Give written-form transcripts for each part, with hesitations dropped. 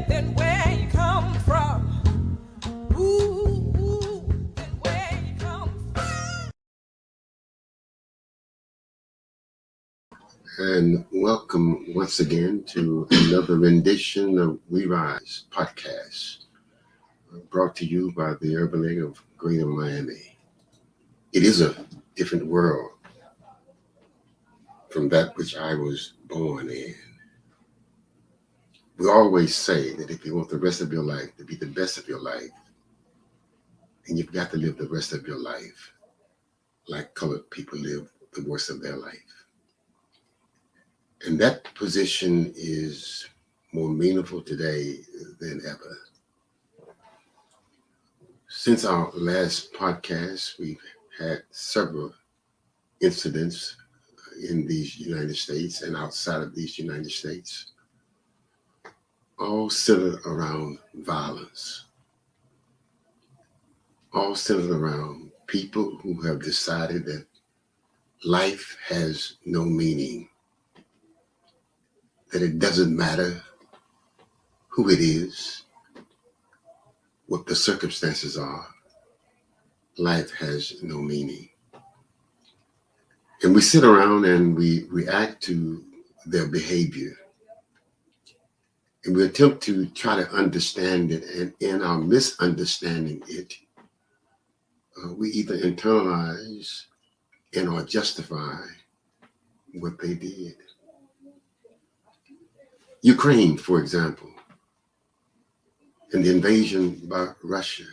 than where you come from. Ooh, than where you come from. And welcome once again to another rendition of We Rise podcast, brought to you by the Urban League of Greater Miami. It is a different world from that which I was born in. We always say that if you want the rest of your life to be the best of your life, then you've got to live the rest of your life like colored people live the worst of their life. And that position is more meaningful today than ever. Since our last podcast, we've had several incidents in these United States and outside of these United States, all centered around violence, all centered around people who have decided that life has no meaning, that it doesn't matter who it is, what the circumstances are, life has no meaning. And we sit around and we react to their behavior. And we attempt to try to understand it. And in our misunderstanding it, we either internalize and or justify what they did. Ukraine, for example, and the invasion by Russia.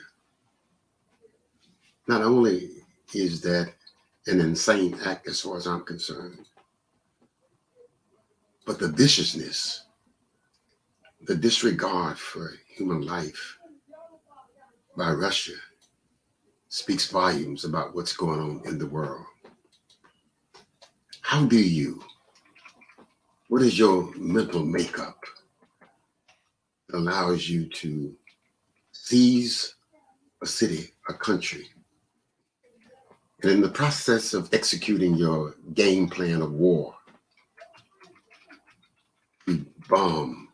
Not only is that an insane act as far as I'm concerned, but the viciousness, the disregard for human life by Russia speaks volumes about what's going on in the world. What is your mental makeup that allows you to seize a city, a country, and in the process of executing your game plan of war, you bomb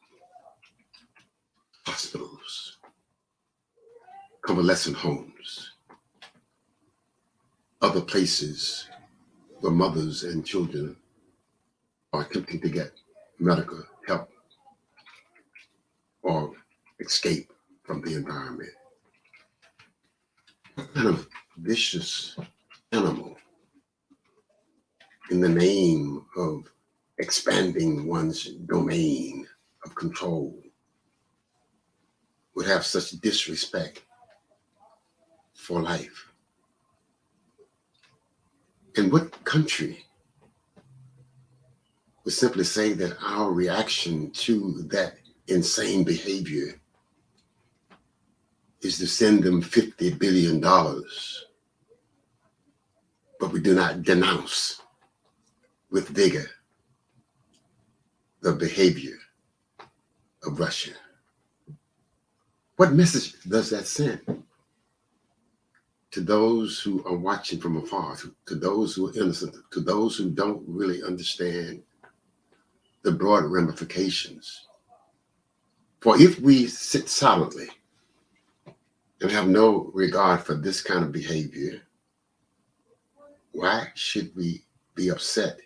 hospitals, convalescent homes, other places where mothers and children are attempting to get medical help or escape from the environment. What kind of vicious animal, in the name of expanding one's domain of control, would have such disrespect for life? And what country would simply say that our reaction to that insane behavior is to send them $50 billion, but we do not denounce with vigor the behavior of Russia? What message does that send to those who are watching from afar, to those who are innocent, to those who don't really understand the broad ramifications? For if we sit silently and have no regard for this kind of behavior, why should we be upset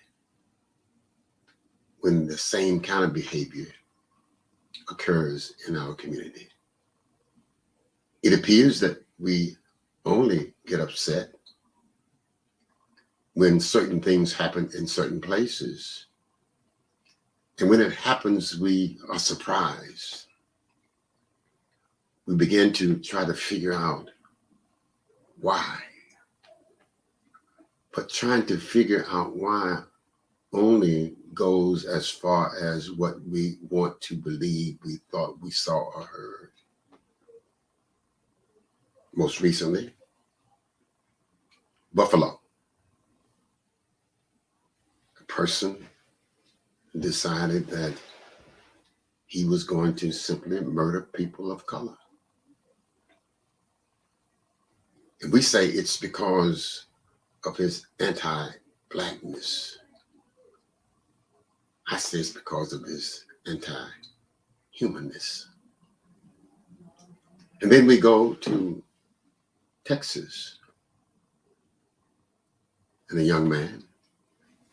when the same kind of behavior occurs in our community? It appears that we only get upset when certain things happen in certain places. And when it happens, we are surprised. We begin to try to figure out why. But trying to figure out why only goes as far as what we want to believe we thought we saw or heard. Most recently, Buffalo. A person decided that he was going to simply murder people of color. And we say it's because of his anti-blackness. I say it's because of his anti-humanness. And then we go to Texas, and a young man,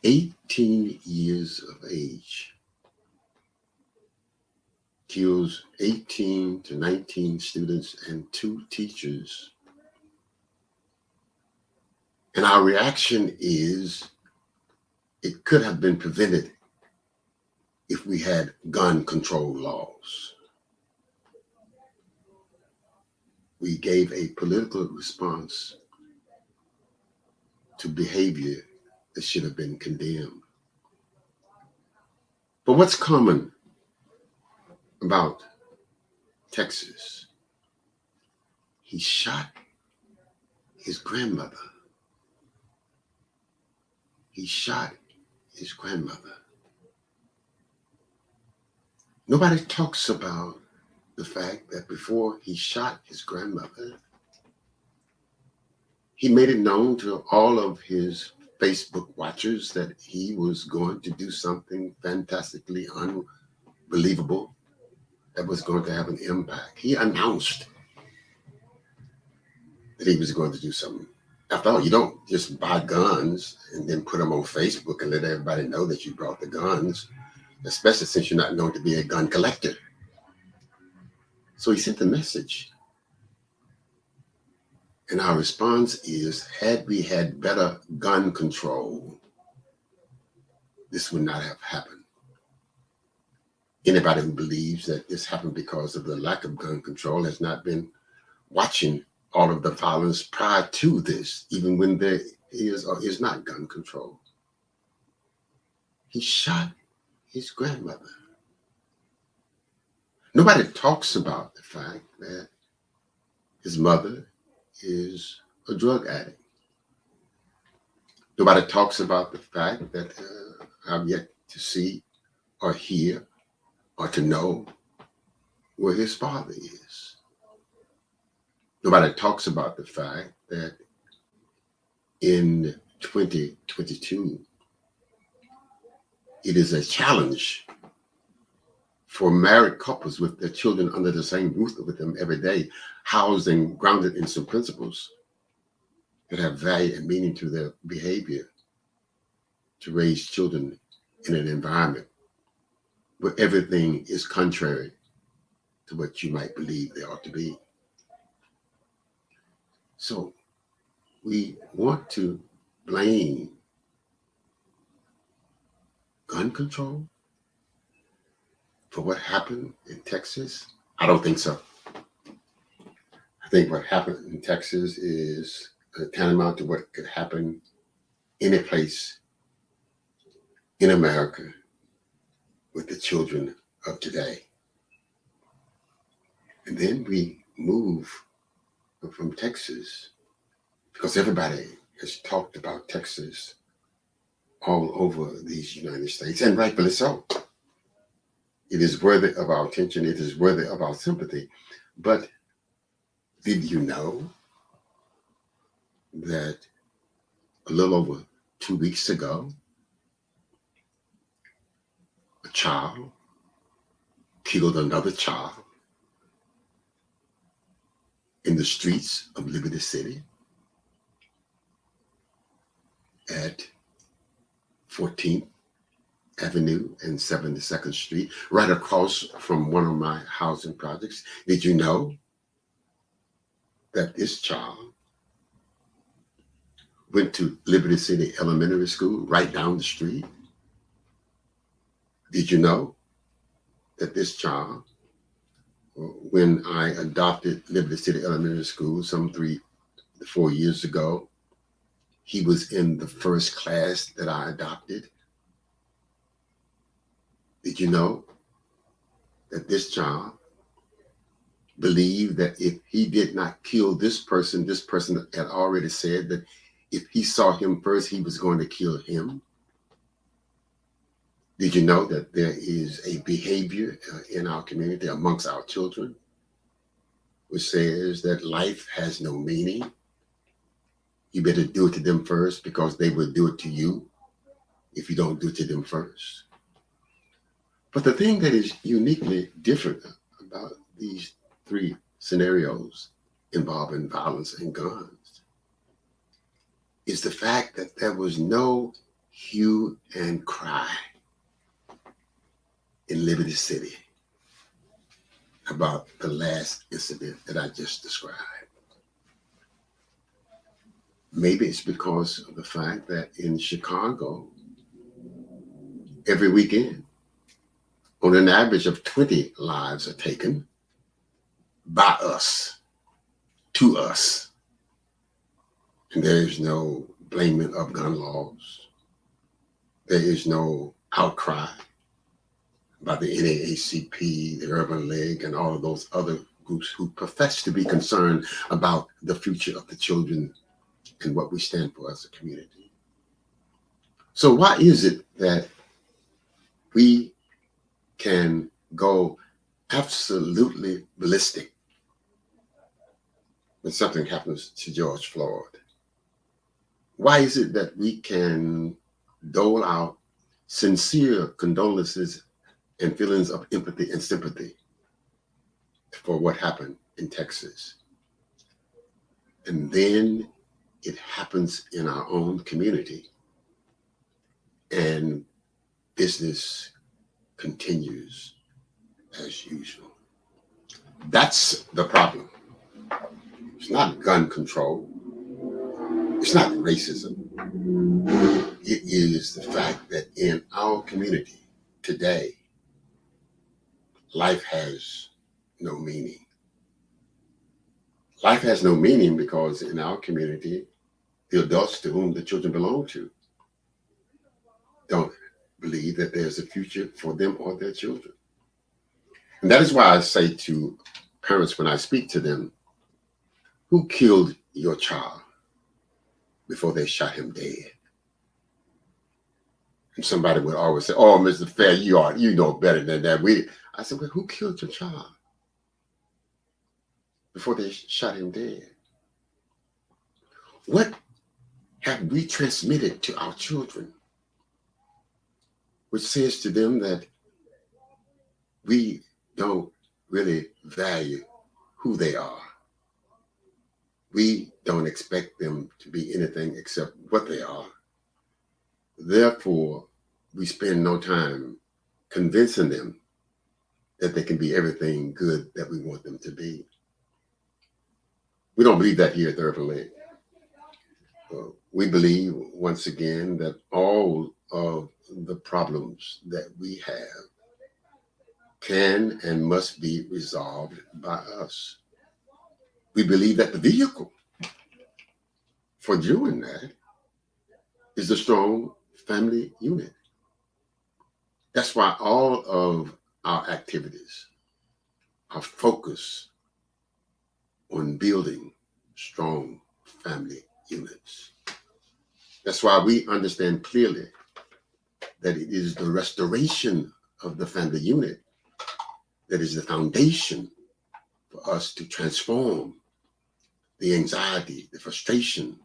18 years of age, kills 18 to 19 students and 2 teachers. And our reaction is it could have been prevented if we had gun control laws. We gave a political response to behavior that should have been condemned. But what's common about Texas? He shot his grandmother. He shot his grandmother. Nobody talks about the fact that before he shot his grandmother, he made it known to all of his Facebook watchers that he was going to do something fantastically unbelievable that was going to have an impact. He announced that he was going to do something. After all, you don't just buy guns and then put them on Facebook and let everybody know that you brought the guns, especially since you're not known to be a gun collector. So he sent a message. And our response is, had we had better gun control, this would not have happened. Anybody who believes that this happened because of the lack of gun control has not been watching all of the violence prior to this, even when there is or is not gun control. He shot his grandmother. Nobody talks about the fact that his mother is a drug addict. Nobody talks about the fact that I've yet to see or hear or to know where his father is. Nobody talks about the fact that in 2022, it is a challenge for married couples with their children under the same roof with them every day, housed and grounded in some principles that have value and meaning to their behavior, to raise children in an environment where everything is contrary to what you might believe they ought to be. So we want to blame gun control for what happened in Texas? I don't think so. I think what happened in Texas is tantamount to what could happen any place in America with the children of today. And then we move from Texas, because everybody has talked about Texas all over these United States, and rightfully so. It is worthy of our attention. It is worthy of our sympathy. But did you know that a little over 2 weeks ago, a child killed another child in the streets of Liberty City at 14th Avenue and 72nd Street, right across from one of my housing projects? Did you know that this child went to Liberty City Elementary School right down the street? Did you know that this child, when I adopted Liberty City Elementary School some 3 to 4 years ago, he was in the first class that I adopted? Did you know that this child believed that if he did not kill this person had already said that if he saw him first, he was going to kill him? Did you know that there is a behavior in our community amongst our children which says that life has no meaning? You better do it to them first because they will do it to you if you don't do it to them first. But the thing that is uniquely different about these 3 scenarios involving violence and guns is the fact that there was no hue and cry in Liberty City about the last incident that I just described. Maybe it's because of the fact that in Chicago, every weekend, on an average of 20 lives are taken by us, to us. And there is no blaming of gun laws. There is no outcry by the NAACP, the Urban League, and all of those other groups who profess to be concerned about the future of the children and what we stand for as a community. So why is it that we can go absolutely ballistic when something happens to George Floyd? Why is it that we can dole out sincere condolences and feelings of empathy and sympathy for what happened in Texas, and then it happens in our own community and business continues as usual? That's the problem. It's not gun control. It's not racism. It is the fact that in our community today, life has no meaning. Life has no meaning because in our community, the adults to whom the children belong to don't believe that there's a future for them or their children. And that is why I say to parents when I speak to them, who killed your child before they shot him dead? And somebody would always say, oh, Mr. Fair, you know better than that. I said, well, who killed your child before they shot him dead? What have we transmitted to our children, which says to them that we don't really value who they are? We don't expect them to be anything except what they are. Therefore, we spend no time convincing them that they can be everything good that we want them to be. We don't believe that here at the Urban League. We believe, once again, that all of the problems that we have can and must be resolved by us. We believe that the vehicle for doing that is the strong family unit. That's why all of our activities are focused on building strong family units. That's why we understand clearly that it is the restoration of the family unit that is the foundation for us to transform the anxiety, the frustration,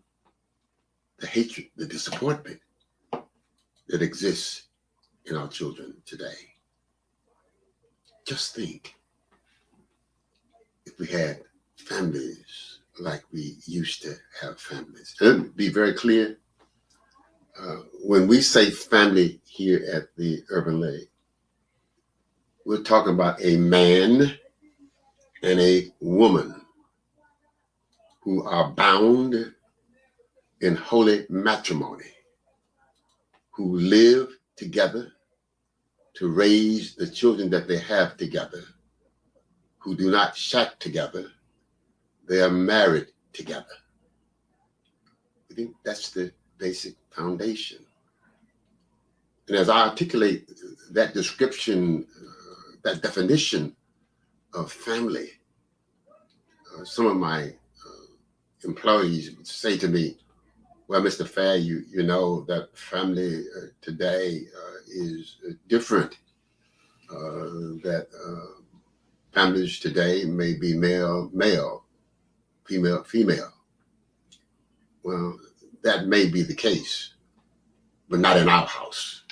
the hatred, the disappointment that exists in our children today. Just think, if we had families like we used to have families. And be very clear, when we say family here at the Urban League, we're talking about a man and a woman who are bound in holy matrimony, who live together to raise the children that they have together, who do not shack together, they are married together. I think that's the basic foundation. And as I articulate that description, that definition of family, some of my employees would say to me, well, Mr. Fair, you know that family today is different, that families today may be male, female. Well, that may be the case, but not in our house.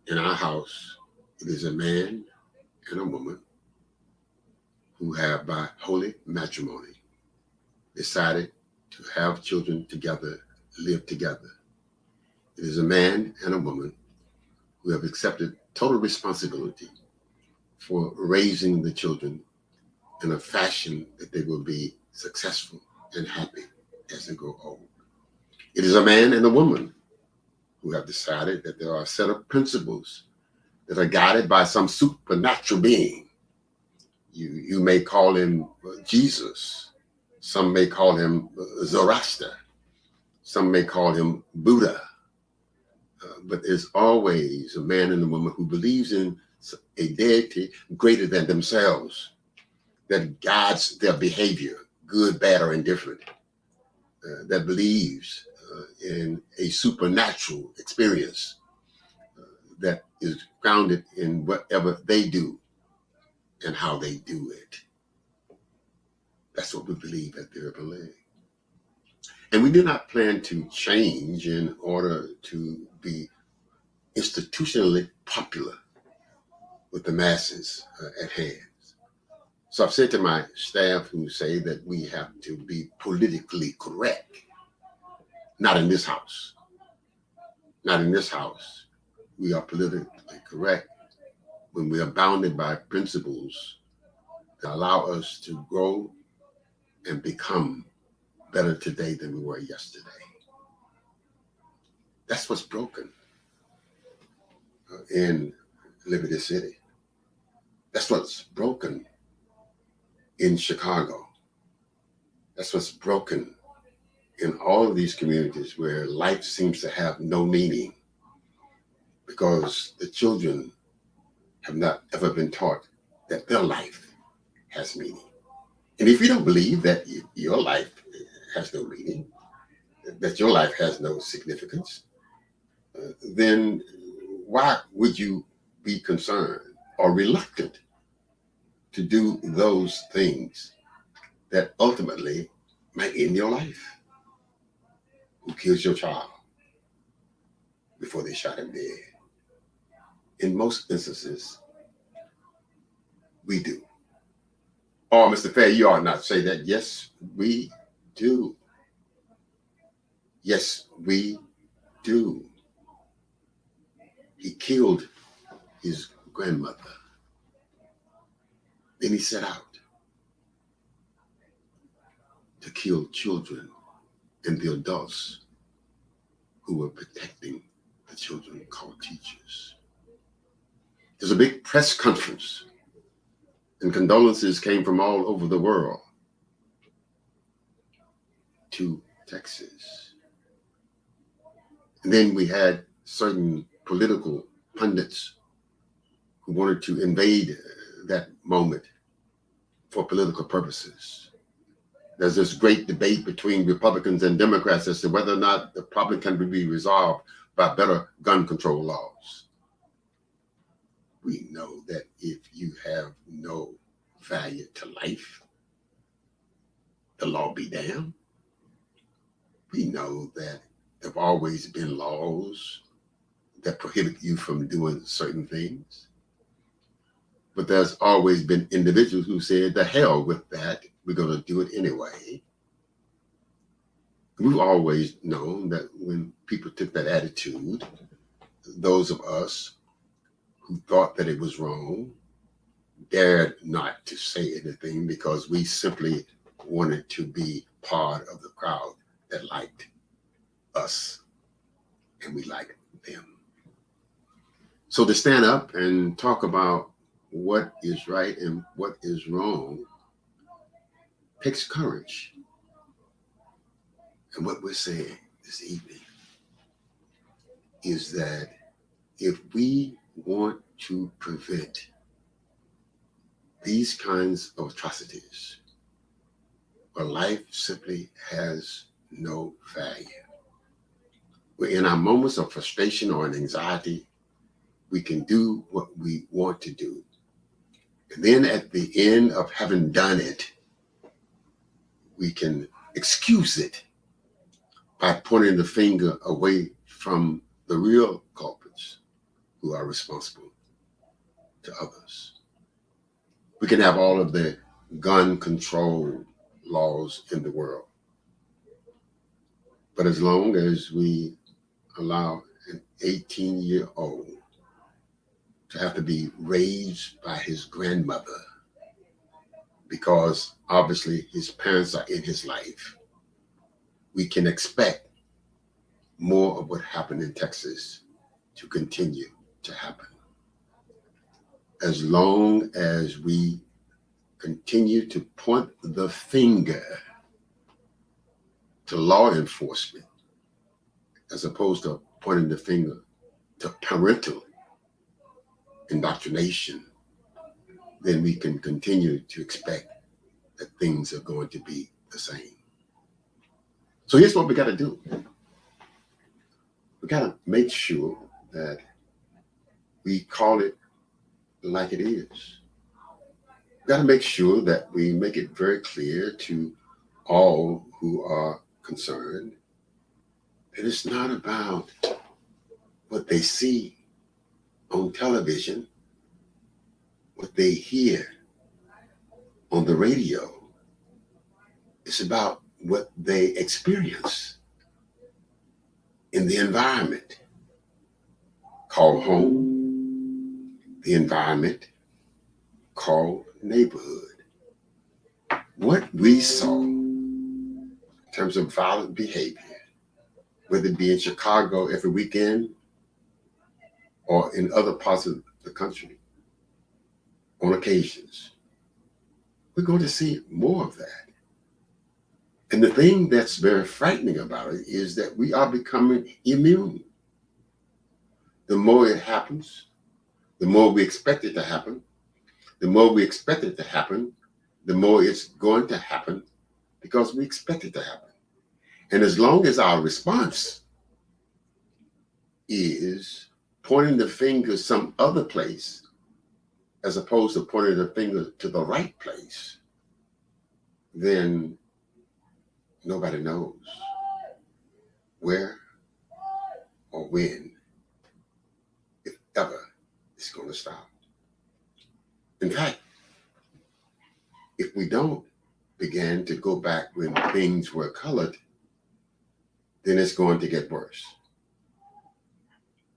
In our house, it is a man and a woman who have, by holy matrimony, decided to have children together, live together. It is a man and a woman who have accepted total responsibility for raising the children in a fashion that they will be successful and happy as they grow old. It is a man and a woman who have decided that there are a set of principles that are guided by some supernatural being. You may call him Jesus. Some may call him Zoroaster. Some may call him Buddha. But there's always a man and a woman who believes in a deity greater than themselves that guides their behavior, good, bad, or indifferent, that believes in a supernatural experience that is grounded in whatever they do and how they do it. That's what we believe at the Urban League. And we do not plan to change in order to be institutionally popular with the masses at hand. So I've said to my staff who say that we have to be politically correct, not in this house. Not in this house. We are politically correct when we are bounded by principles that allow us to grow and become better today than we were yesterday. That's what's broken in Liberty City. That's what's broken in Chicago. That's what's broken in all of these communities where life seems to have no meaning because the children have not ever been taught that their life has meaning. And if you don't believe that your life has no meaning, that your life has no significance, then why would you be concerned or reluctant to do those things that ultimately might end your life? Who kills your child before they shot him dead? In most instances, we do. Oh, Mr. Fair, you ought not say that. Yes, we do. Yes, we do. He killed his grandmother. Then he set out to kill children and the adults who were protecting the children called teachers. There's a big press conference and condolences came from all over the world to Texas. And then we had certain political pundits who wanted to invade that moment for political purposes. There's this great debate between Republicans and Democrats as to whether or not the problem can be resolved by better gun control laws. We know that if you have no value to life, the law be damned. We know that there have always been laws that prohibit you from doing certain things. But there's always been individuals who said, the hell with that, we're going to do it anyway. We've always known that when people took that attitude, those of us who thought that it was wrong dared not to say anything because we simply wanted to be part of the crowd that liked us and we liked them. So to stand up and talk about what is right and what is wrong takes courage. And what we're saying this evening is that if we want to prevent these kinds of atrocities, where life simply has no value, where in our moments of frustration or anxiety, we can do what we want to do. And then at the end of having done it, we can excuse it by pointing the finger away from the real culprits who are responsible to others. We can have all of the gun control laws in the world. But as long as we allow an 18-year-old to have to be raised by his grandmother because obviously his parents are in his life, we can expect more of what happened in Texas to continue to happen. As long as we continue to point the finger to law enforcement, as opposed to pointing the finger to parental indoctrination, then we can continue to expect that things are going to be the same. So here's what we got to do. We got to make sure that we call it like it is. We got to make sure that we make it very clear to all who are concerned that it's not about what they see on television, what they hear on the radio. It's about what they experience in the environment called home, the environment called neighborhood. What we saw in terms of violent behavior, whether it be in Chicago every weekend or in other parts of the country on occasions, we're going to see more of that. And the thing that's very frightening about it is that we are becoming immune. The more it happens, the more we expect it to happen. The more we expect it to happen, the more it's going to happen because we expect it to happen. And as long as our response is pointing the finger some other place, as opposed to pointing the finger to the right place, then nobody knows where or when, if ever, it's going to stop. In fact, if we don't begin to go back when things were colored, then it's going to get worse.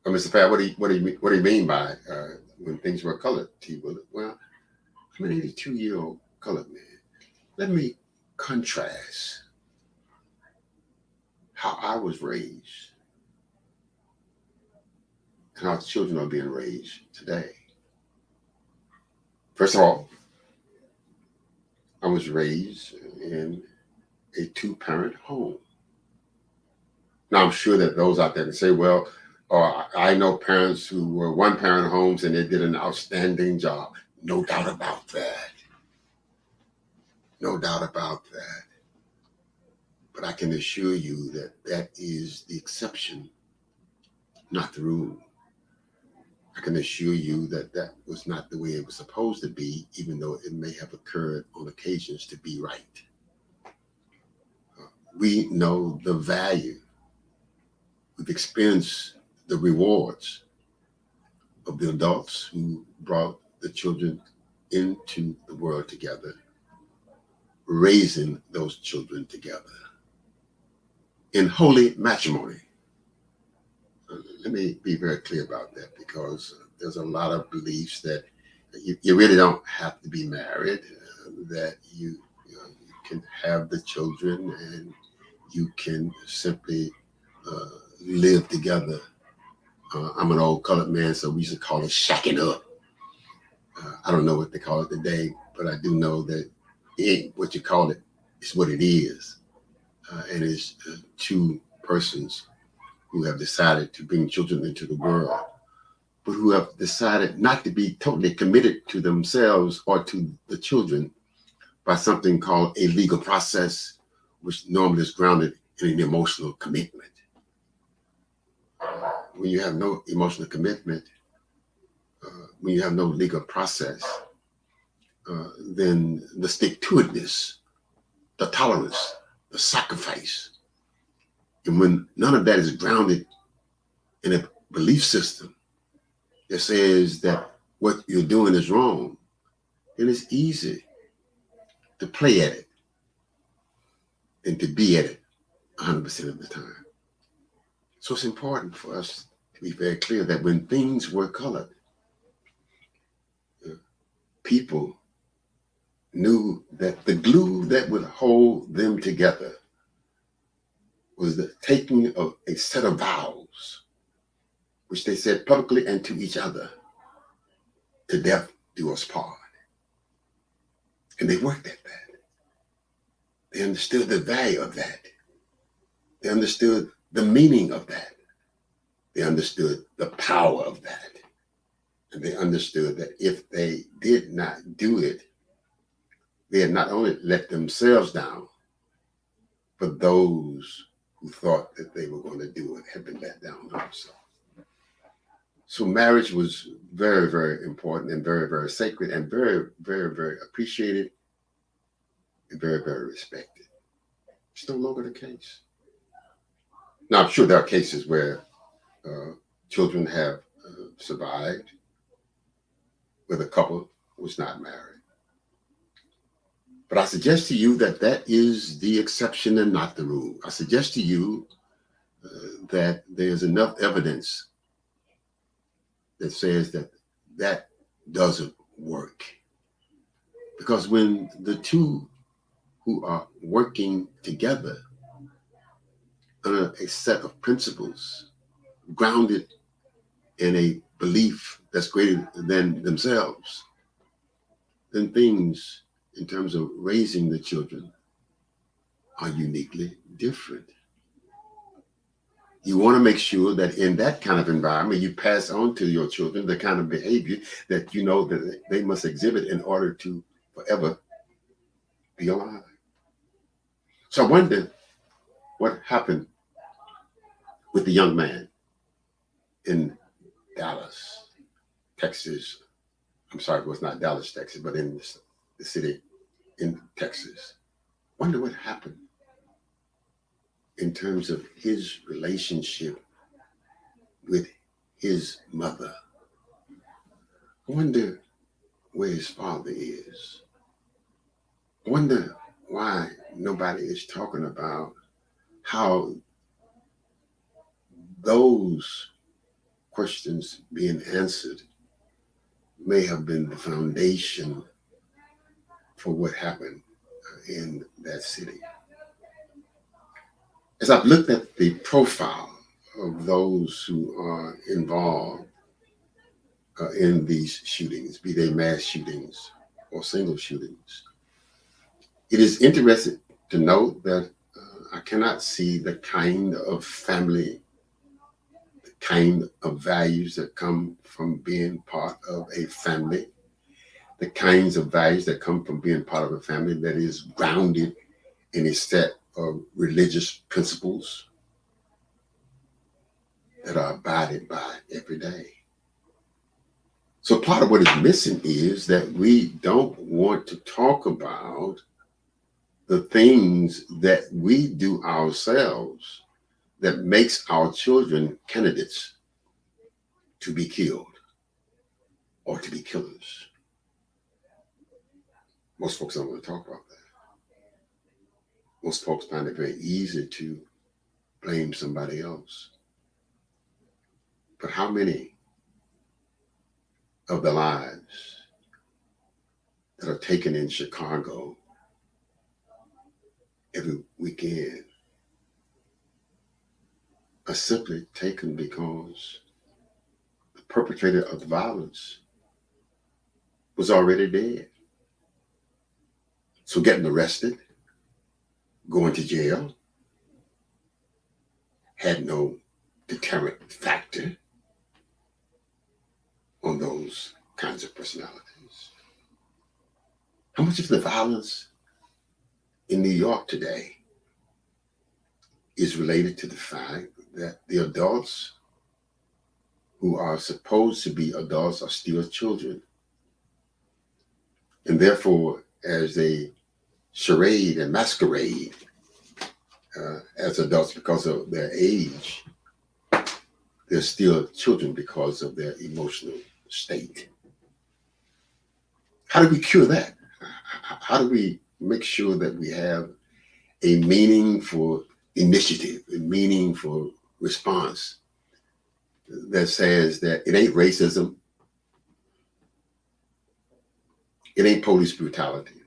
Mr. Fab, what do you mean by when things were colored, T. Willard? Well, I'm an 82-year-old colored man. Let me contrast how I was raised and how children are being raised today. First of all, I was raised in a two-parent home. Now, I'm sure that those out there can say, well, I know parents who were one-parent homes and they did an outstanding job. No doubt about that. No doubt about that. But I can assure you that that is the exception, not the rule. I can assure you that that was not the way it was supposed to be, even though it may have occurred on occasions to be right. We know the value. We've experienced the rewards of the adults who brought the children into the world together, raising those children together in holy matrimony. Let me be very clear about that, because there's a lot of beliefs that you really don't have to be married, that you can have the children and you can simply live together. I'm an old colored man, so we used to call it shacking up. I don't know what they call it today, but I do know that it ain't what you call it, it's what it is. And it's two persons who have decided to bring children into the world, but who have decided not to be totally committed to themselves or to the children by something called a legal process, which normally is grounded in an emotional commitment. When you have no emotional commitment, when you have no legal process, then the stick-to-itness, the tolerance, the sacrifice, and when none of that is grounded in a belief system that says that what you're doing is wrong, then it's easy to play at it than to be at it 100% of the time. So it's important for us to be very clear that when things were colored, people knew that the glue that would hold them together was the taking of a set of vows, which they said publicly and to each other, to death do us part. And they worked at that. They understood the value of that. They understood the meaning of that. They understood the power of that. And they understood that if they did not do it, they had not only let themselves down, but those who thought that they were going to do it had been let down also. So marriage was very, very important and very, very sacred and very, very, very appreciated and very, very respected. It's no longer the case. Now, I'm sure there are cases where children have survived where the couple was not married. But I suggest to you that that is the exception and not the rule. I suggest to you that there's enough evidence that says that that doesn't work. Because when the two who are working together under a set of principles grounded in a belief that's greater than themselves, then things in terms of raising the children are uniquely different. You want to make sure that in that kind of environment, you pass on to your children the kind of behavior that you know that they must exhibit in order to forever be alive. So I wonder what happened with the young man in Dallas, Texas. I'm sorry, it was not Dallas, Texas, but in the city in Texas. Wonder what happened in terms of his relationship with his mother. I wonder where his father is. I wonder why nobody is talking about how those questions being answered may have been the foundation for what happened in that city. As I've looked at the profile of those who are involved in these shootings, be they mass shootings or single shootings, it is interesting to note that I cannot see the kind of family, the kind of values that come from being part of a family, the kinds of values that come from being part of a family that is grounded in a set of religious principles that are abided by every day. So part of what is missing is that we don't want to talk about the things that we do ourselves that makes our children candidates to be killed or to be killers. Most folks don't want to talk about that. Most folks find it very easy to blame somebody else. But how many of the lives that are taken in Chicago every weekend are simply taken because the perpetrator of the violence was already dead? So getting arrested, going to jail, had no deterrent factor on those kinds of personalities. How much of the violence in New York today is related to the fact that the adults who are supposed to be adults are still children? And therefore, as they charade and masquerade as adults because of their age, they're still children because of their emotional state. How do we cure that? How do we make sure that we have a meaningful initiative, a meaningful response that says that it ain't racism, it ain't police brutality,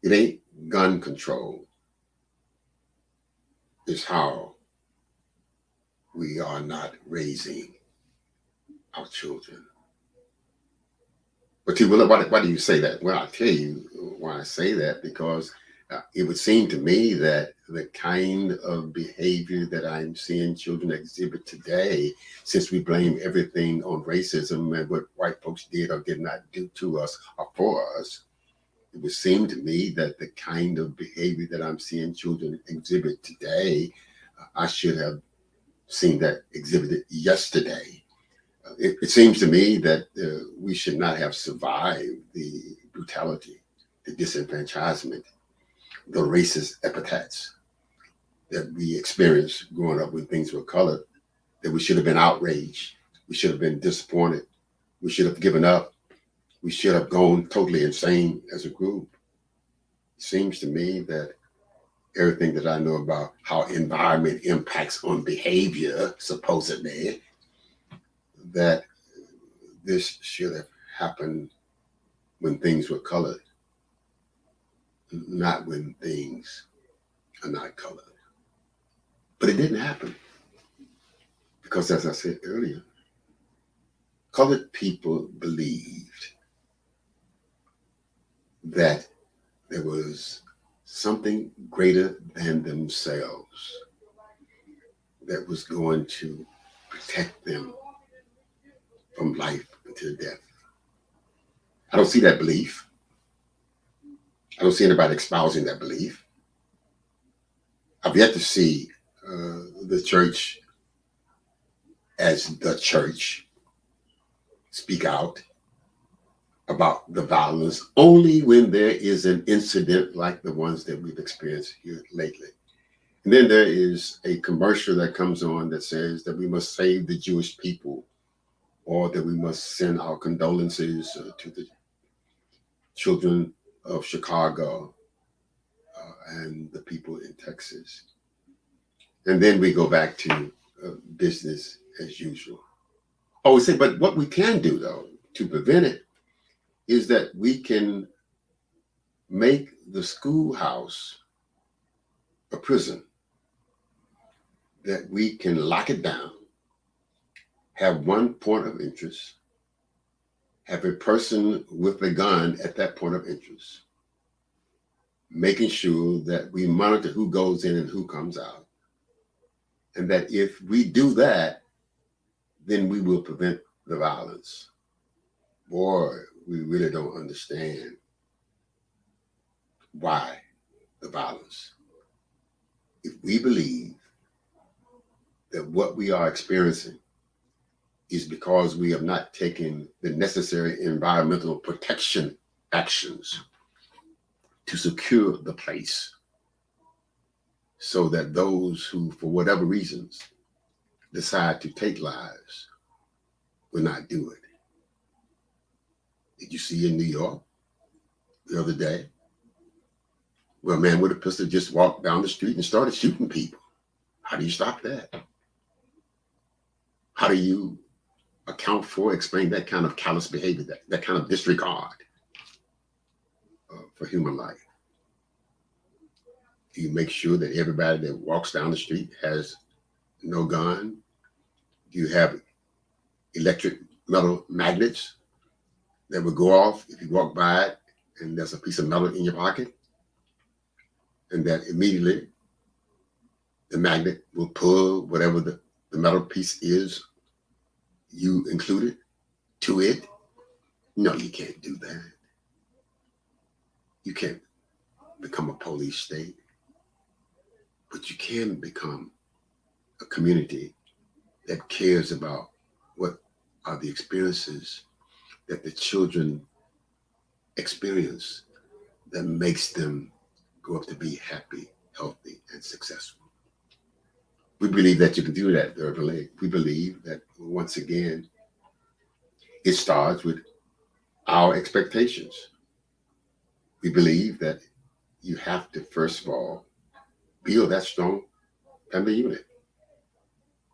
it ain't gun control. It's how we are not raising our children. But why do you say that? Well, I'll tell you why I say that, because it would seem to me that the kind of behavior that I'm seeing children exhibit today, since we blame everything on racism and what white folks did or did not do to us or for us, it would seem to me that the kind of behavior that I'm seeing children exhibit today, I should have seen that exhibited yesterday. It seems to me that we should not have survived the brutality, the disenfranchisement, the racist epithets that we experienced growing up when things were colored, that we should have been outraged. We should have been disappointed. We should have given up. We should have gone totally insane as a group. It seems to me that everything that I know about how environment impacts on behavior, supposedly, that this should have happened when things were colored, not when things are not colored. But it didn't happen because, as I said earlier, colored people believed that there was something greater than themselves that was going to protect them from life until death. I don't see that belief. I don't see anybody espousing that belief. I've yet to see the church as the church speak out about the violence only when there is an incident like the ones that we've experienced here lately. And then there is a commercial that comes on that says that we must save the Jewish people, or that we must send our condolences to the children of Chicago and the people in Texas. And then we go back to business as usual. Oh, we say, but what we can do, though, to prevent it is that we can make the schoolhouse a prison, that we can lock it down, have one point of interest, have a person with a gun at that point of interest, making sure that we monitor who goes in and who comes out. And that if we do that, then we will prevent the violence. Boy, we really don't understand why the violence. If we believe that what we are experiencing is because we have not taken the necessary environmental protection actions to secure the place, so that those who, for whatever reasons, decide to take lives will not do it. Did you see in New York the other day where a man with a pistol just walked down the street and started shooting people? How do you stop that? How do you account for, explain that kind of callous behavior, that kind of disregard for human life? Do you make sure that everybody that walks down the street has no gun? Do you have electric metal magnets that will go off if you walk by it and there's a piece of metal in your pocket? And that immediately the magnet will pull whatever the metal piece is you included to it? No, you can't do that. You can't become a police state, but you can become a community that cares about what are the experiences that the children experience that makes them grow up to be happy, healthy, and successful. We believe that you can do that, Beverly. We believe that, once again, it starts with our expectations. We believe that you have to, first of all, build that strong family unit.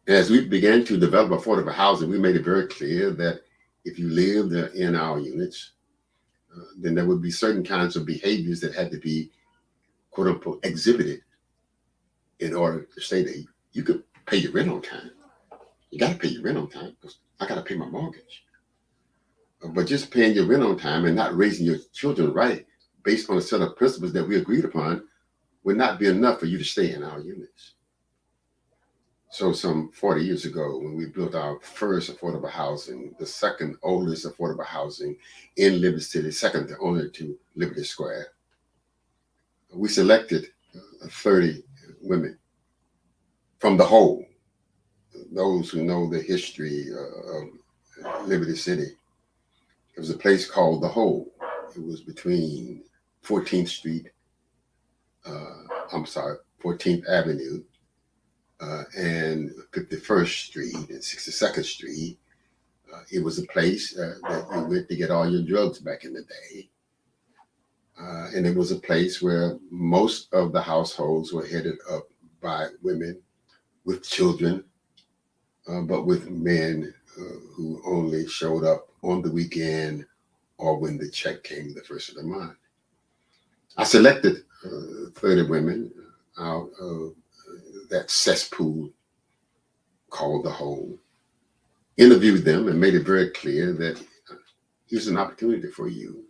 As we began to develop affordable housing, we made it very clear that if you lived in our units, then there would be certain kinds of behaviors that had to be, quote unquote, exhibited in order to stay there. You could pay your rent on time. You got to pay your rent on time because I got to pay my mortgage. But just paying your rent on time and not raising your children right based on a set of principles that we agreed upon would not be enough for you to stay in our units. So some 40 years ago, when we built our first affordable housing, the second oldest affordable housing in Liberty City, second only to Liberty Square, we selected 30 women from the whole. Those who know the history of Liberty City, it was a place called the Hole. It was between 14th Street, 14th Avenue, and 51st Street and 62nd Street. It was a place that you went to get all your drugs back in the day. And it was a place where most of the households were headed up by women with children, but with men who only showed up on the weekend or when the check came the first of the month. I selected 30 women out of that cesspool called the Hole, interviewed them and made it very clear that here's an opportunity for you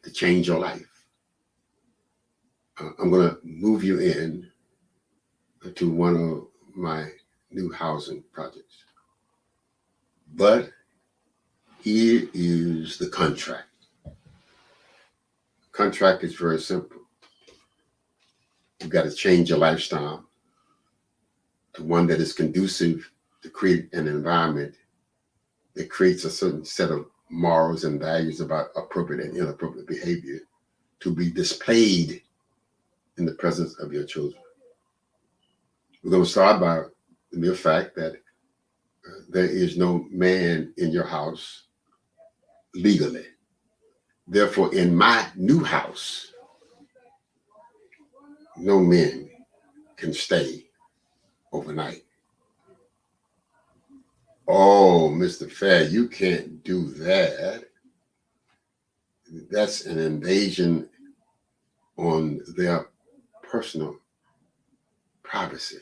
to change your life. I'm going to move you in to one of my new housing projects. But here is the contract. Contract is very simple. You've got to change your lifestyle to one that is conducive to create an environment that creates a certain set of morals and values about appropriate and inappropriate behavior to be displayed in the presence of your children. We're going to start by the mere fact that there is no man in your house legally. Therefore, in my new house, no men can stay overnight. Oh, Mr. Fair, you can't do that. That's an invasion on their personal privacy.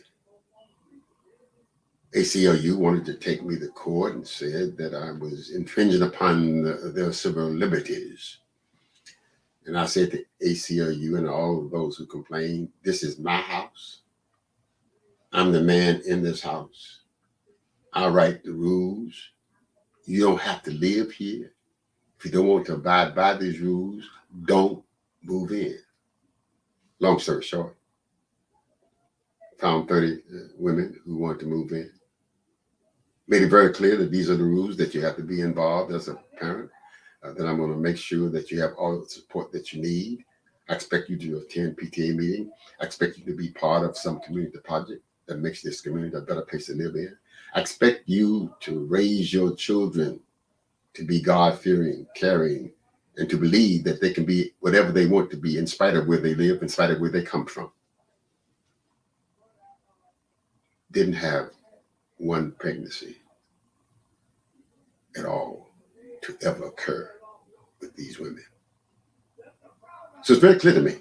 ACLU wanted to take me to court and said that I was infringing upon their civil liberties. And I said to ACLU and all of those who complained, this is my house. I'm the man in this house. I write the rules. You don't have to live here. If you don't want to abide by these rules, don't move in. Long story short, found 30 women who wanted to move in. Made it very clear that these are the rules, that you have to be involved as a parent, that I'm going to make sure that you have all the support that you need. I expect you to attend PTA meeting. I expect you to be part of some community project that makes this community a better place to live in. I expect you to raise your children to be God-fearing, caring, and to believe that they can be whatever they want to be in spite of where they live, in spite of where they come from. Didn't have one pregnancy at all to ever occur with these women. So it's very clear to me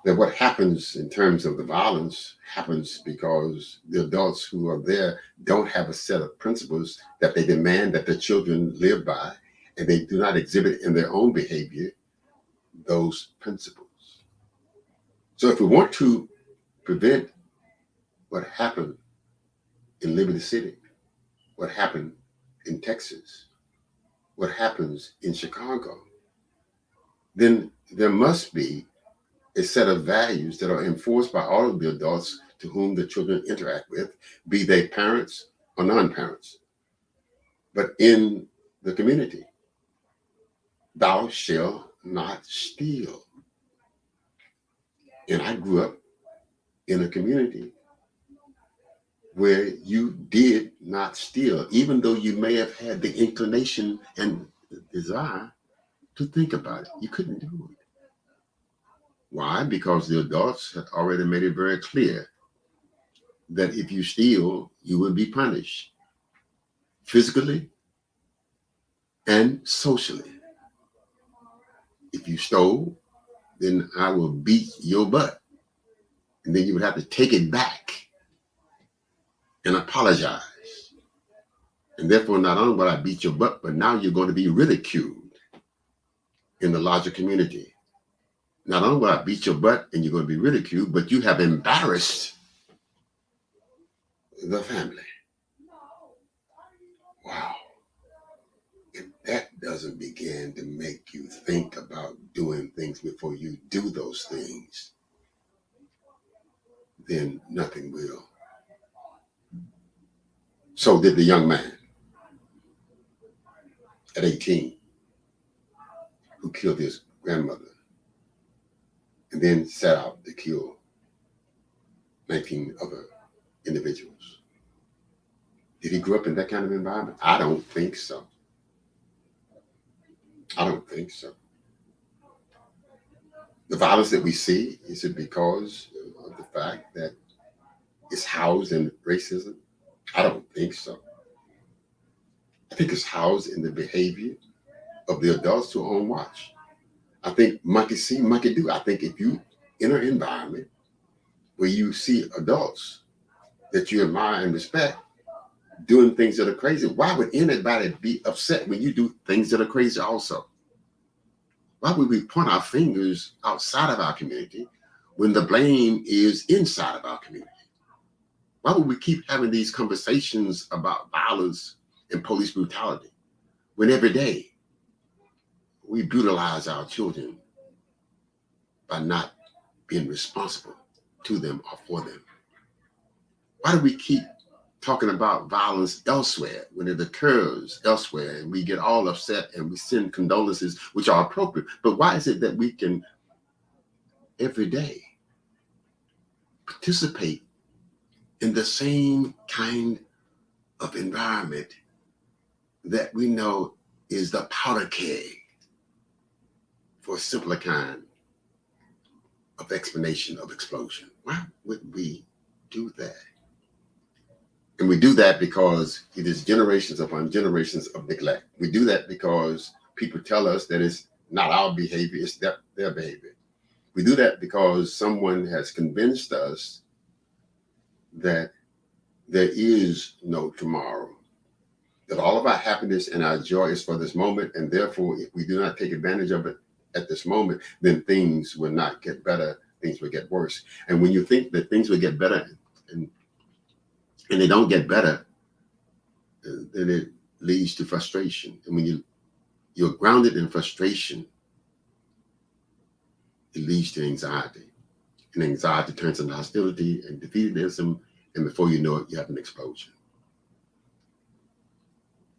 that what happens in terms of the violence happens because the adults who are there don't have a set of principles that they demand that their children live by, and they do not exhibit in their own behavior those principles. So if we want to prevent what happened in Liberty City, what happened in Texas, what happens in Chicago, then there must be a set of values that are enforced by all of the adults to whom the children interact with, be they parents or non-parents. But in the community, thou shalt not steal. And I grew up in a community where you did not steal, even though you may have had the inclination and the desire to think about it. You couldn't do it. Why? Because the adults had already made it very clear that if you steal, you will be punished physically and socially. If you stole, then I will beat your butt. And then you would have to take it back and apologize. And therefore, not only will I beat your butt, but now you're going to be ridiculed in the larger community. Not only will I beat your butt and you're going to be ridiculed, but you have embarrassed the family. Wow. If that doesn't begin to make you think about doing things before you do those things, then nothing will. So did the young man at 18 who killed his grandmother and then set out to kill 19 other individuals. Did he grow up in that kind of environment? I don't think so. I don't think so. The violence that we see, is it because of the fact that it's housed in racism? I don't think so. I think it's housed in the behavior of the adults who own watch. I think monkey see, monkey do. I think if you in an environment where you see adults that you admire and respect doing things that are crazy, why would anybody be upset when you do things that are crazy also? Why would we point our fingers outside of our community when the blame is inside of our community? Why would we keep having these conversations about violence and police brutality when every day we brutalize our children by not being responsible to them or for them? Why do we keep talking about violence elsewhere when it occurs elsewhere and we get all upset and we send condolences, which are appropriate? But why is it that we can every day participate in the same kind of environment that we know is the powder keg for a simpler kind of explanation of explosion? Why would we do that? And we do that because it is generations upon generations of neglect. We do that because people tell us that it's not our behavior, it's their behavior. We do that because someone has convinced us that there is no tomorrow, that all of our happiness and our joy is for this moment, and therefore, if we do not take advantage of it at this moment, then things will not get better, things will get worse. And when you think that things will get better and they don't get better, then it leads to frustration. And when you're grounded in frustration, it leads to anxiety. And anxiety turns into hostility and defeatedism, and before you know it, you have an explosion.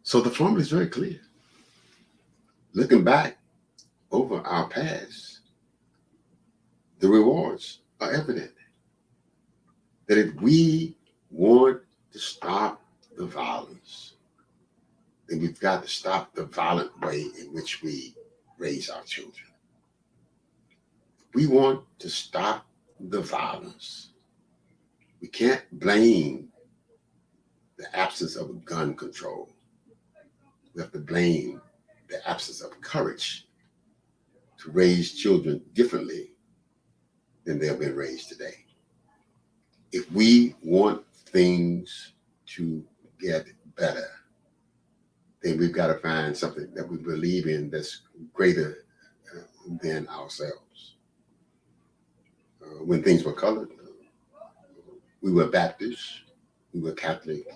So the formula is very clear. Looking back over our past, the rewards are evident. That if we want to stop the violence, then we've got to stop the violent way in which we raise our children. We want to stop the violence. We can't blame the absence of gun control. We have to blame the absence of courage to raise children differently than they've been raised today. If we want things to get better, then we've got to find something that we believe in that's greater than ourselves. When things were colored, we were Baptist, we were Catholic,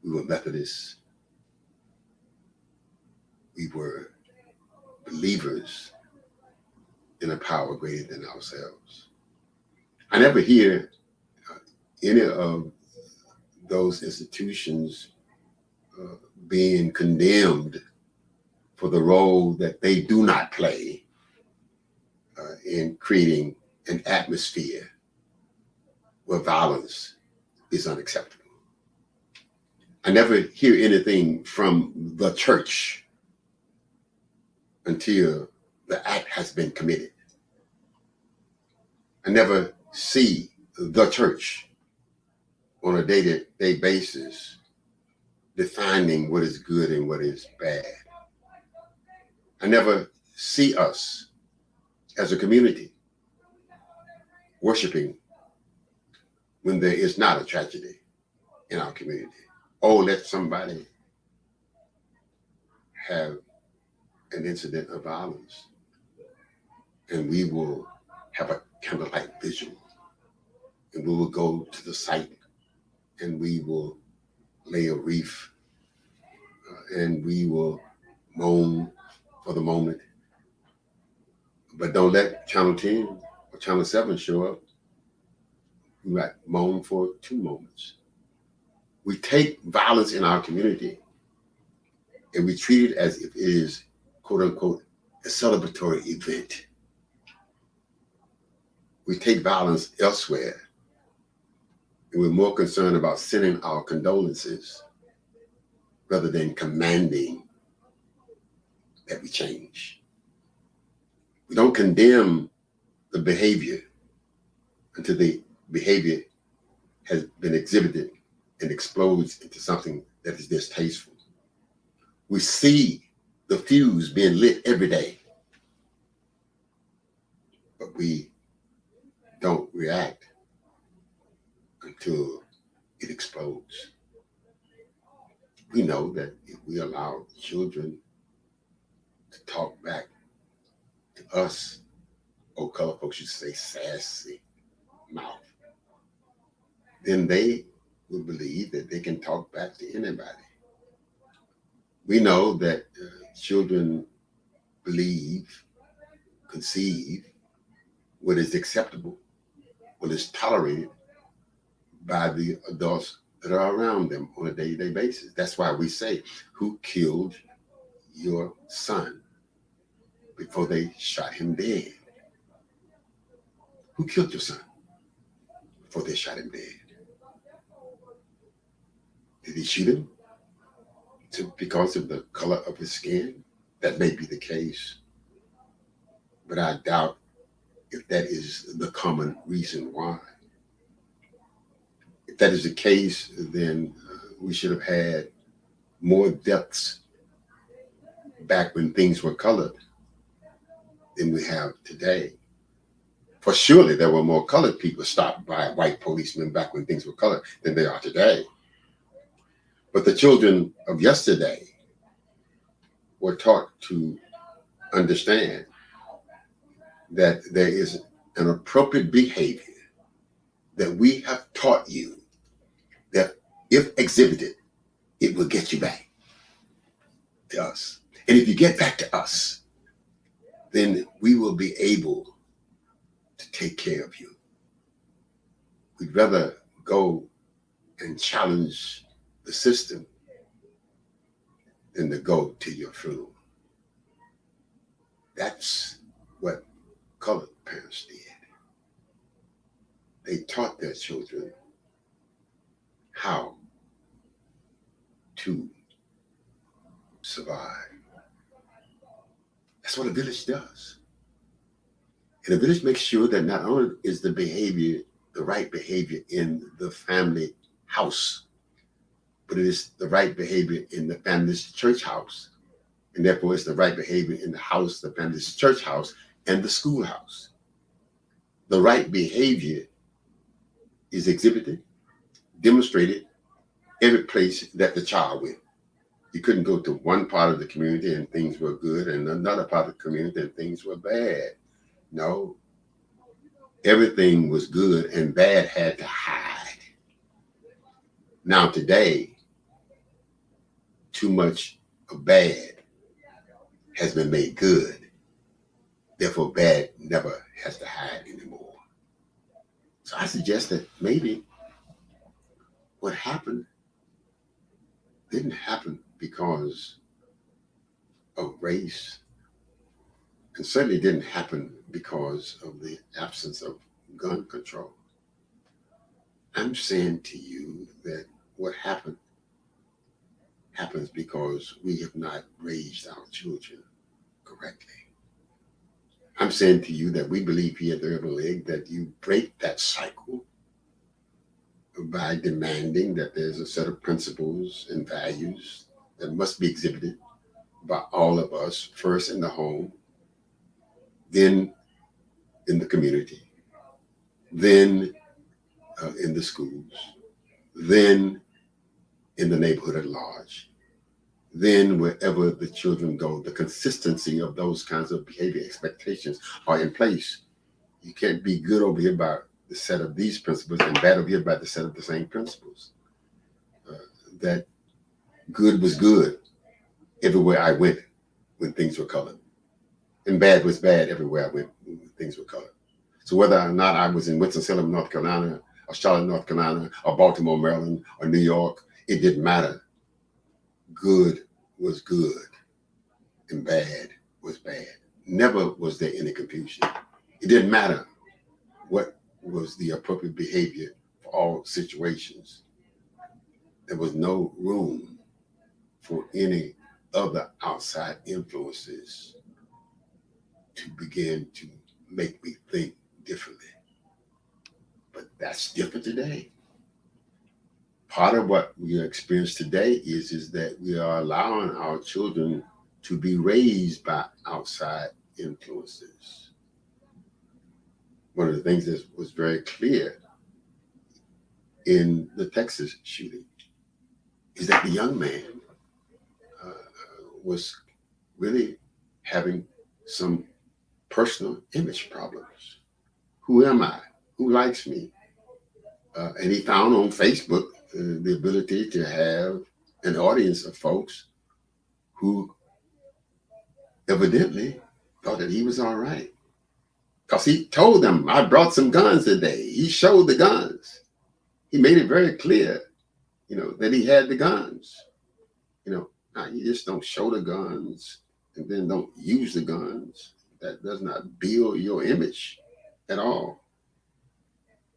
we were Methodist, we were believers in a power greater than ourselves. I never hear any of those institutions being condemned for the role that they do not play in creating an atmosphere where violence is unacceptable. I never hear anything from the church until the act has been committed. I never see the church on a day-to-day basis defining what is good and what is bad. I never see us as a community worshiping when there is not a tragedy in our community. Oh, let somebody have an incident of violence, and we will have a candlelight vigil, and we will go to the site, and we will lay a wreath, and we will moan for the moment. But don't let Channel 10 or Channel 7 show up. We might moan for 2 moments. We take violence in our community and we treat it as if it is, quote unquote, a celebratory event. We take violence elsewhere, and we're more concerned about sending our condolences rather than commanding that we change. We don't condemn the behavior until the behavior has been exhibited and explodes into something that is distasteful. We see the fuse being lit every day, but we don't react until it explodes. We know that if we allow children to talk back to us, old color folks used to say sassy mouth, then they will believe that they can talk back to anybody. We know that children believe, conceive what is acceptable, what is tolerated by the adults that are around them on a day-to-day basis. That's why we say, who killed your son before they shot him dead? Who killed your son before they shot him dead? Did he shoot him because of the color of his skin? That may be the case, but I doubt if that is the common reason why. If that is the case, then we should have had more deaths back when things were colored than we have today. For surely there were more colored people stopped by white policemen back when things were colored than there are today. But the children of yesterday were taught to understand that there is an appropriate behavior that we have taught you that if exhibited, it will get you back to us. And if you get back to us, then we will be able to take care of you. We'd rather go and challenge the system than to go to your funeral. That's what colored parents did. They taught their children how to survive. That's what a village does. And a village makes sure that not only is the behavior, the right behavior in the family house, but it is the right behavior in the family's church house. And therefore it's the right behavior in the house, the family's church house, and the schoolhouse. The right behavior is exhibited, demonstrated every place that the child went. You couldn't go to one part of the community and things were good, and another part of the community and things were bad. No, everything was good and bad had to hide. Now today, too much of bad has been made good. Therefore, bad never has to hide anymore. So I suggest that maybe what happened didn't happen because of race, and certainly didn't happen because of the absence of gun control. I'm saying to you that what happened happens because we have not raised our children correctly. I'm saying to you that we believe here at the Urban League that you break that cycle by demanding that there's a set of principles and values that must be exhibited by all of us, first in the home, then in the community, then in the schools, then in the neighborhood at large, then wherever the children go. The consistency of those kinds of behavior expectations are in place. You can't be good over here by the set of these principles and bad over here by the set of the same principles. That good was good everywhere I went when things were colored, and bad was bad everywhere I went when things were colored. So whether or not I was in Winston-Salem, North Carolina, or Charlotte, North Carolina, or Baltimore, Maryland, or New York, it didn't matter. Good was good and bad was bad. Never was there any confusion. It didn't matter what was the appropriate behavior for all situations. There was no room for any other outside influences to begin to make me think differently. But that's different today. Part of what we experience today is that we are allowing our children to be raised by outside influences. One of the things that was very clear in the Texas shooting is that the young man was really having some personal image problems. Who am I? Who likes me? And he found on Facebook the ability to have an audience of folks who evidently thought that he was all right. Because he told them, I brought some guns today. He showed the guns. He made it very clear, that he had the guns. Now you just don't show the guns and then don't use the guns. That does not build your image at all.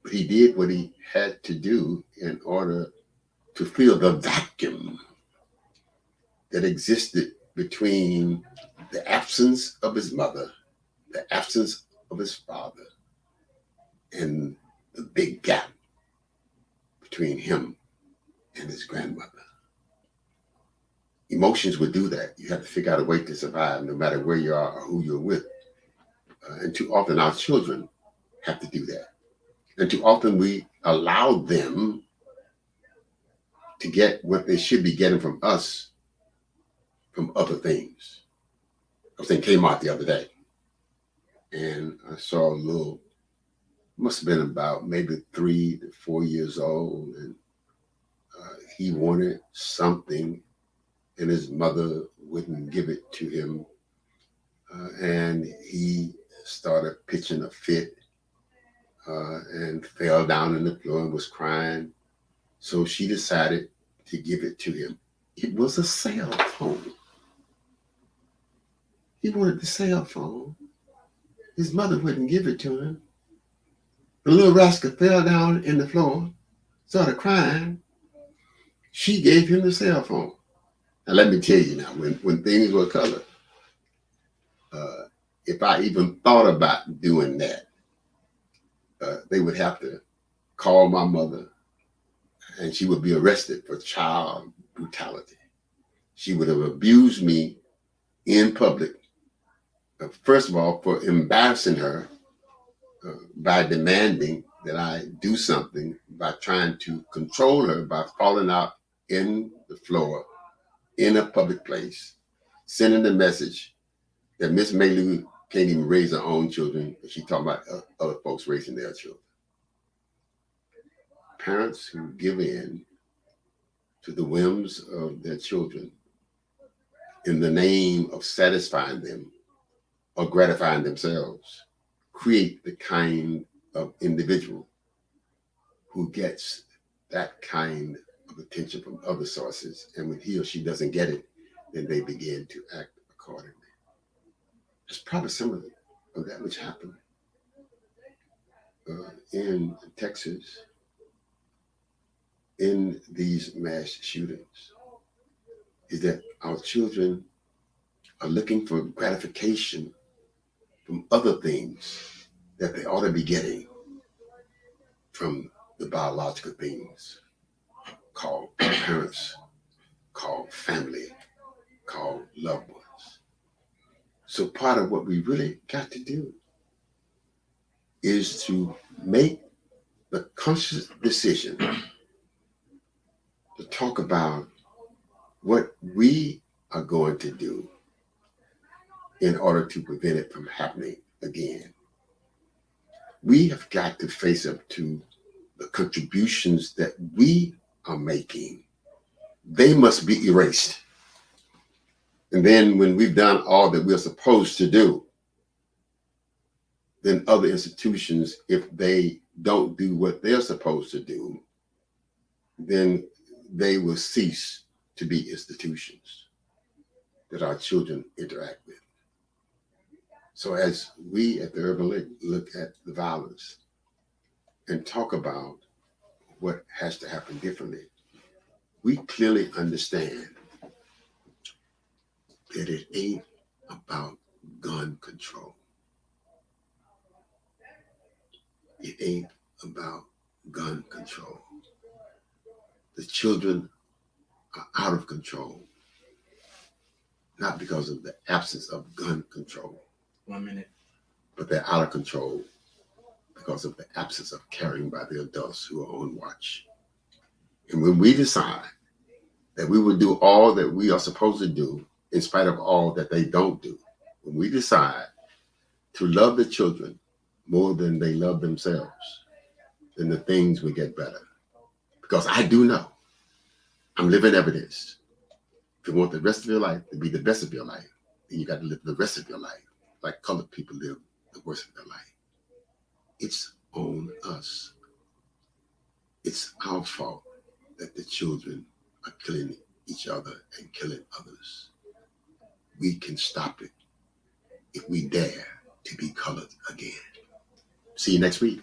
But he did what he had to do in order to fill the vacuum that existed between the absence of his mother, the absence of his father, and the big gap between him and his grandmother. Emotions would do that. You have to figure out a way to survive no matter where you are or who you're with. And too often our children have to do that. And too often we allow them to get what they should be getting from us from other things. I was in Kmart the other day and I saw a little, must have been about maybe 3 to 4 years old, and he wanted something and his mother wouldn't give it to him. And he started pitching a fit and fell down on the floor and was crying. So she decided to give it to him. It was a cell phone. He wanted the cell phone. His mother wouldn't give it to him. The little rascal fell down in the floor, started crying. She gave him the cell phone. Now let me tell you now, when things were colored, if I even thought about doing that, they would have to call my mother and she would be arrested for child brutality. She would have abused me in public. First of all, for embarrassing her by demanding that I do something, by trying to control her, by falling out in the floor in a public place, sending the message that Miss Maylou can't even raise her own children. She talking about other folks raising their children. Parents who give in to the whims of their children in the name of satisfying them or gratifying themselves create the kind of individual who gets that kind of attention from other sources. And when he or she doesn't get it, then they begin to act accordingly. There's probably some of that which happened in Texas in these mass shootings, is that our children are looking for gratification from other things that they ought to be getting from the biological things called parents, called family, called loved ones. So part of what we really got to do is to make the conscious decision to talk about what we are going to do in order to prevent it from happening again. We have got to face up to the contributions that we are making. They must be erased. And then when we've done all that we're supposed to do, then other institutions, if they don't do what they're supposed to do, then they will cease to be institutions that our children interact with. So as we at the Urban League look at the violence and talk about what has to happen differently, we clearly understand that it ain't about gun control. It ain't about gun control. The children are out of control, not because of the absence of gun control. 1 minute. But they're out of control because of the absence of caring by the adults who are on watch. And when we decide that we will do all that we are supposed to do in spite of all that they don't do, when we decide to love the children more than they love themselves, then the things will get better. Because I do know, I'm living evidence. If you want the rest of your life to be the best of your life, then you got to live the rest of your life like colored people live the worst of their life. It's on us. It's our fault that the children are killing each other and killing others. We can stop it if we dare to be colored again. See you next week.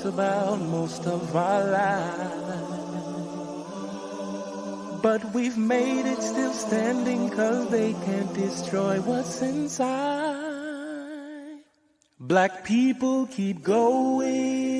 About most of our lives, but we've made it still standing 'cause they can't destroy what's inside. Black people keep going.